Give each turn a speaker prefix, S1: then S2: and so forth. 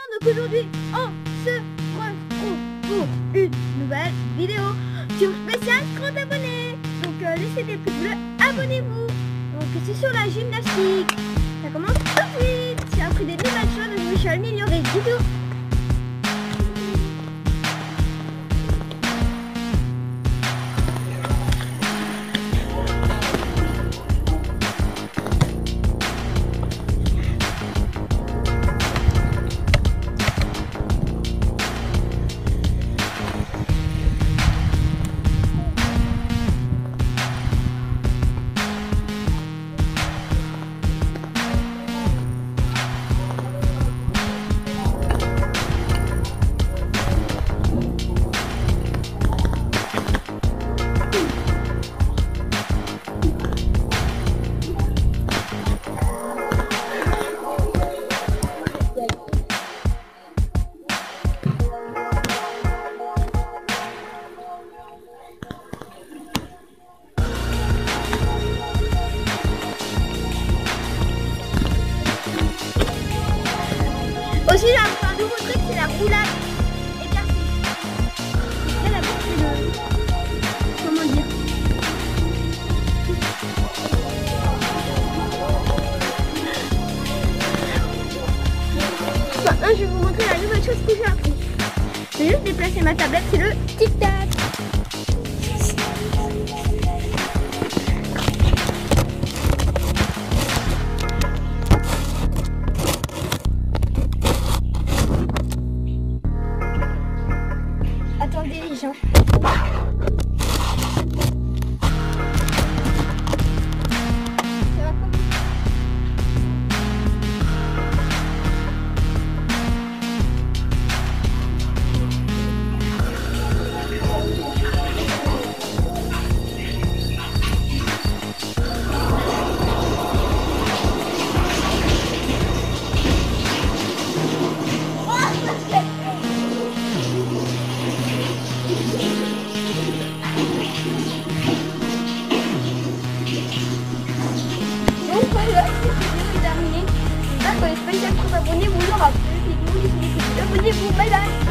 S1: Donc aujourd'hui, on se retrouve pour une nouvelle vidéo sur spécial 30 abonnés. Donc laissez des pouces bleus, abonnez-vous. Donc c'est sur la gymnastique. Ça commence tout de suite. J'ai appris des nouvelles choses, donc je vais améliorer du tout. Aussi j'ai appris un nouveau truc, c'est la roulade écartée. Là la boucle c'est le... comment dire? Maintenant je vais vous montrer la nouvelle chose que j'ai appris. Je vais juste déplacer ma tablette, c'est le tic-tac. Attendez les gens. J'espère que les spéciales 30 abonnés vous aura plu. Si vous voulez, abonnez-vous. Bye bye.